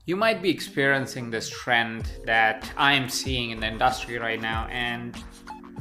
You might be experiencing this trend that I'm seeing in the industry right now, and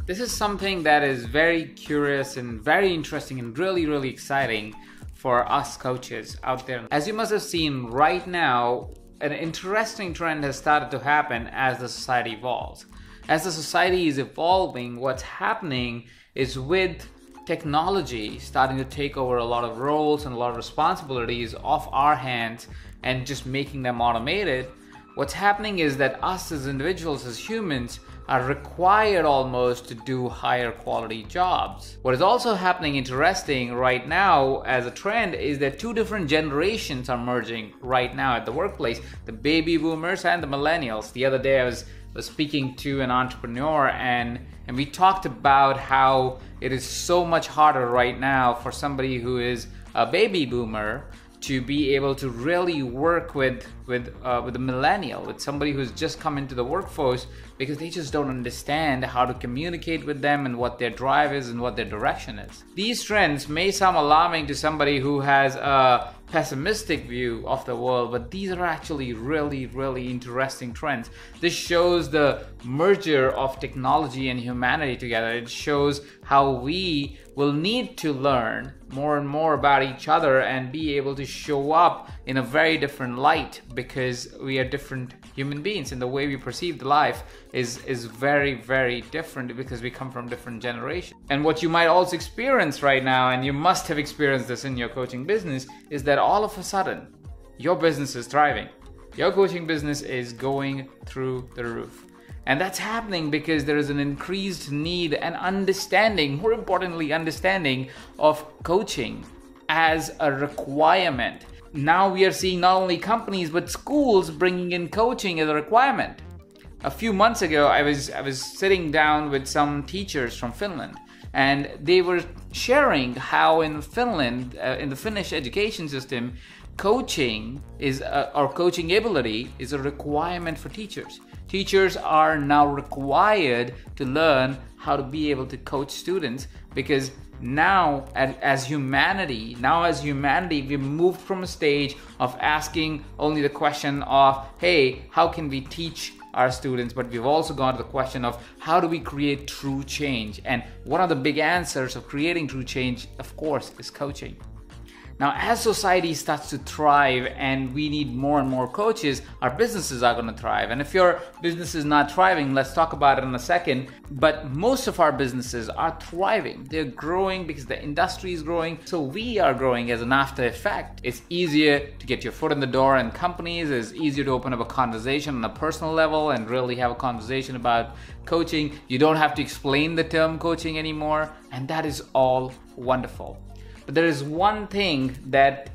this is something that is very curious and very interesting and really exciting for us coaches out there. As you must have seen right now, an interesting trend has started to happen as the society evolves. As the society is evolving, what's happening is with technology starting to take over a lot of roles and a lot of responsibilities off our hands and just making them automated, what's happening is that us as individuals, as humans, are required almost to do higher quality jobs. What is also happening interesting right now as a trend is that two different generations are merging right now at the workplace, the baby boomers and the millennials. The other day I was speaking to an entrepreneur and we talked about how it is so much harder right now for somebody who is a baby boomer to be able to really work with a millennial, with somebody who's just come into the workforce, because they just don't understand how to communicate with them and what their drive is and what their direction is. These trends may sound alarming to somebody who has a pessimistic view of the world, but these are actually really interesting trends. This shows the merger of technology and humanity together. It shows how we will need to learn more and more about each other and be able to show up in a very different light, because we are different human beings and the way we perceive life is very different because we come from different generations. And what you might also experience right now, and you must have experienced this in your coaching business, is that all of a sudden your business is thriving. Your coaching business is going through the roof. And that's happening because there is an increased need and understanding, more importantly, understanding of coaching as a requirement. Now we are seeing not only companies but schools bringing in coaching as a requirement. A few months ago, I was sitting down with some teachers from Finland, and they were sharing how in Finland, in the Finnish education system, coaching is or coaching ability is a requirement for teachers. Teachers are now required to learn how to be able to coach students, because now as humanity, we've moved from a stage of asking only the question of, hey, how can we teach our students, but we've also gone to the question of how do we create true change. And one of the big answers of creating true change, of course, is coaching. Now, as society starts to thrive and we need more and more coaches, our businesses are going to thrive. And if your business is not thriving, let's talk about it in a second. But most of our businesses are thriving. They're growing because the industry is growing. So we are growing as an after effect. It's easier to get your foot in the door in companies. It's easier to open up a conversation on a personal level and really have a conversation about coaching. You don't have to explain the term coaching anymore. And that is all wonderful. But there is one thing that,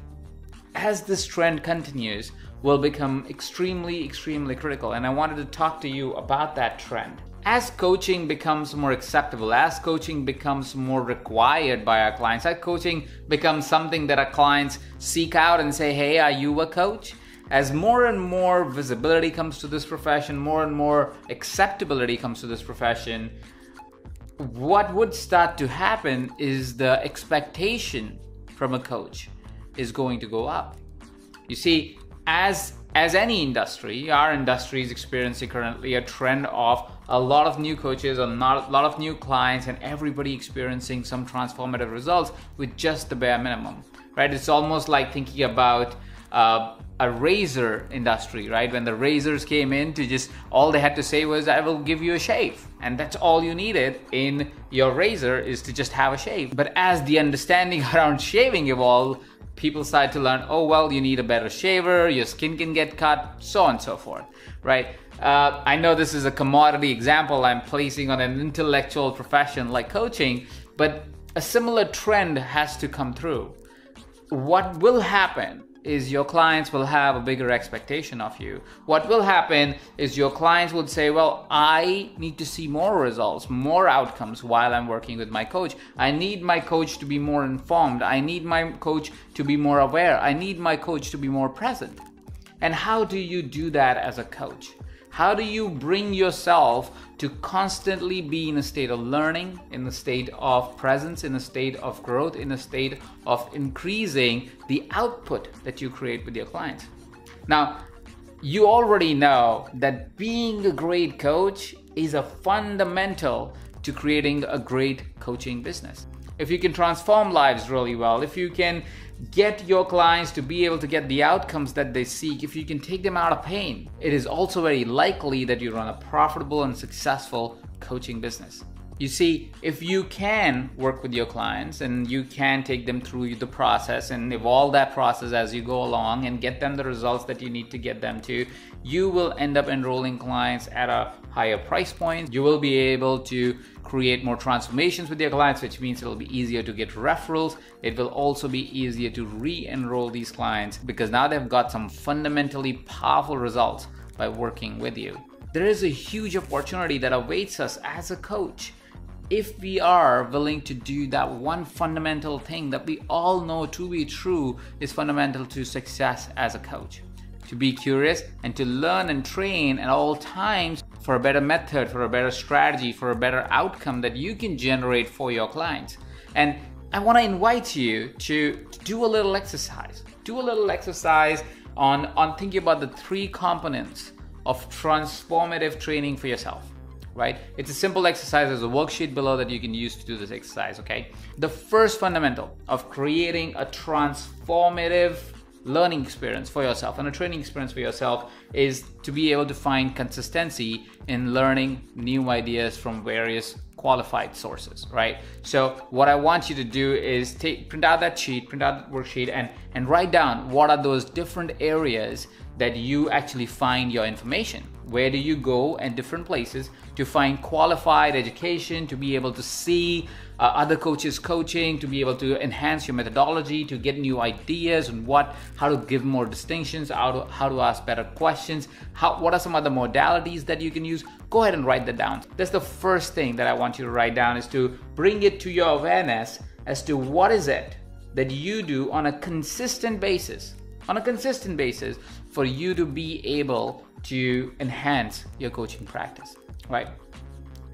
as this trend continues, will become extremely critical. And I wanted to talk to you about that trend. As coaching becomes more acceptable, as coaching becomes more required by our clients, as coaching becomes something that our clients seek out and say, hey, are you a coach? As more and more visibility comes to this profession, more and more acceptability comes to this profession, what would start to happen is the expectation from a coach is going to go up. You see, as any industry, our industry is experiencing currently a trend of a lot of new coaches, a lot of new clients, and everybody experiencing some transformative results with just the bare minimum, right? It's almost like thinking about a razor industry, right? When the razors came in, to just all they had to say was, I will give you a shave. And that's all you needed in your razor, is to just have a shave. But as the understanding around shaving evolved, people started to learn, oh, well, you need a better shaver, your skin can get cut, so on and so forth, right? I know this is a commodity example I'm placing on an intellectual profession like coaching, but a similar trend has to come through. What will happen is your clients will have a bigger expectation of you. What will happen is your clients would say, well, I need to see more results, more outcomes while I'm working with my coach. I need my coach to be more informed. I need my coach to be more aware. I need my coach to be more present. And how do you do that as a coach? How do you bring yourself to constantly be in a state of learning, in a state of presence, in a state of growth, in a state of increasing the output that you create with your clients? Now, You already know that being a great coach is a fundamental to creating a great coaching business. If you can transform lives really well, if you can get your clients to be able to get the outcomes that they seek, if you can take them out of pain, it is also very likely that you run a profitable and successful coaching business. You see, if you can work with your clients and you can take them through the process and evolve that process as you go along and get them the results that you need to get them to, you will end up enrolling clients at a higher price point. You will be able to create more transformations with your clients, which means it'll be easier to get referrals. It will also be easier to re-enroll these clients because now they've got some fundamentally powerful results by working with you. There is a huge opportunity that awaits us as a coach if we are willing to do that one fundamental thing that we all know to be true is fundamental to success as a coach. To be curious and to learn and train at all times for a better method, for a better strategy, for a better outcome that you can generate for your clients. And I want to invite you to do a little exercise. Do a little exercise on thinking about the 3 components of transformative training for yourself. Right? It's a simple exercise. There's a worksheet below that you can use to do this exercise, okay? The first fundamental of creating a transformative learning experience for yourself and a training experience for yourself is to be able to find consistency in learning new ideas from various qualified sources, right? So what I want you to do is print out that worksheet and write down what are those different areas that you actually find your information. Where do you go at different places to find qualified education, to be able to see other coaches coaching, to be able to enhance your methodology, to get new ideas on how to give more distinctions, how to ask better questions, what are some other modalities that you can use? Go ahead and write that down. That's the first thing that I want you to write down, is to bring it to your awareness as to what is it that you do on a consistent basis for you to be able to enhance your coaching practice, right?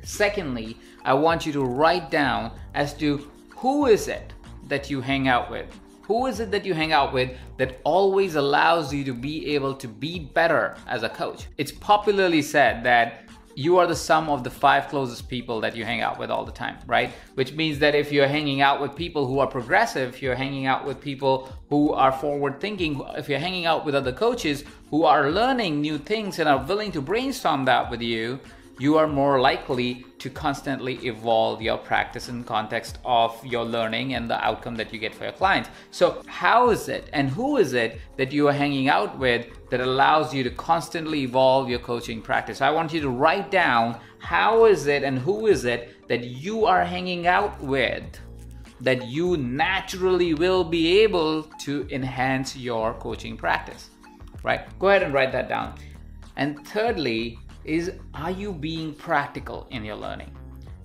Secondly, I want you to write down as to who is it that you hang out with? Who is it that you hang out with that always allows you to be able to be better as a coach? It's popularly said that you are the sum of the 5 closest people that you hang out with all the time, right? Which means that if you're hanging out with people who are progressive, if you're hanging out with people who are forward thinking, if you're hanging out with other coaches who are learning new things and are willing to brainstorm that with you, you are more likely to constantly evolve your practice in context of your learning and the outcome that you get for your clients. So how is it and who is it that you are hanging out with that allows you to constantly evolve your coaching practice? I want you to write down how is it and who is it that you are hanging out with that you naturally will be able to enhance your coaching practice, right? Go ahead and write that down. And thirdly, are you being practical in your learning,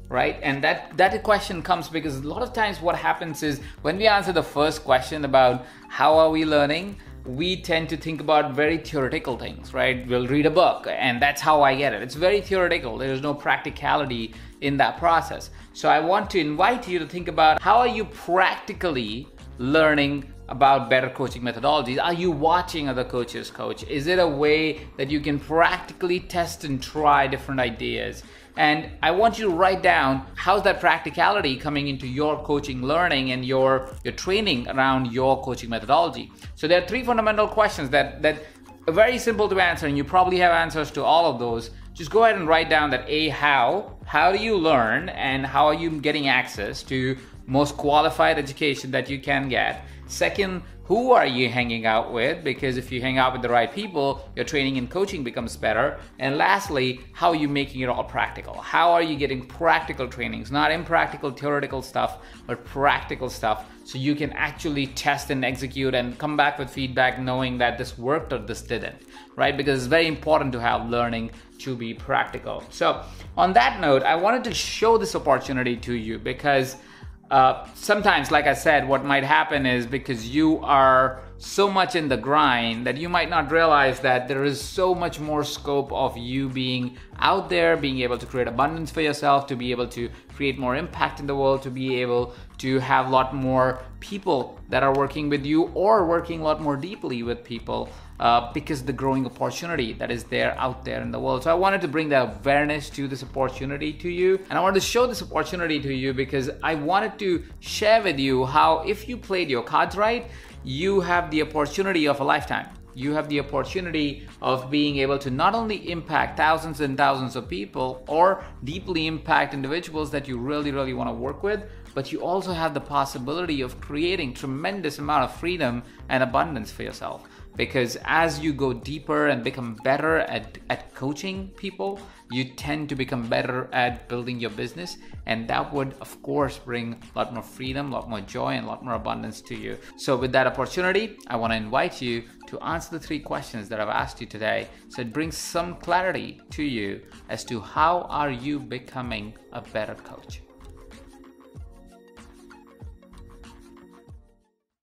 right? And that question comes because a lot of times what happens is when we answer the first question about how are we learning, we tend to think about very theoretical things, right? We'll read a book and that's how I get it. It's very theoretical. There's no practicality in that process. So I want to invite you to think about how are you practically learning about better coaching methodologies. Are you watching other coaches coach? Is it a way that you can practically test and try different ideas? And I want you to write down how's that practicality coming into your coaching learning and your training around your coaching methodology. So there are 3 fundamental questions that are very simple to answer, and you probably have answers to all of those. Just go ahead and write down that how do you learn and how are you getting access to most qualified education that you can get? Second, who are you hanging out with? Because if you hang out with the right people, your training and coaching becomes better. And lastly, how are you making it all practical? How are you getting practical trainings? Not impractical theoretical stuff, but practical stuff, so you can actually test and execute and come back with feedback knowing that this worked or this didn't, right? Because it's very important to have learning to be practical. So on that note, I wanted to show this opportunity to you because sometimes, like I said, what might happen is because you are so much in the grind that you might not realize that there is so much more scope of you being out there, being able to create abundance for yourself, to be able to create more impact in the world, to be able to have a lot more people that are working with you or working a lot more deeply with people because the growing opportunity that is there out there in the world. So I wanted to bring that awareness to this opportunity to you, and I wanted to show this opportunity to you because I wanted to share with you how if you played your cards right, you have the opportunity of a lifetime. You have the opportunity of being able to not only impact thousands and thousands of people or deeply impact individuals that you really, really want to work with, but you also have the possibility of creating tremendous amount of freedom and abundance for yourself. Because as you go deeper and become better at coaching people, you tend to become better at building your business, and that would of course bring a lot more freedom, a lot more joy, and a lot more abundance to you. So with that opportunity, I want to invite you to answer the 3 questions that I've asked you today, so it brings some clarity to you as to how are you becoming a better coach.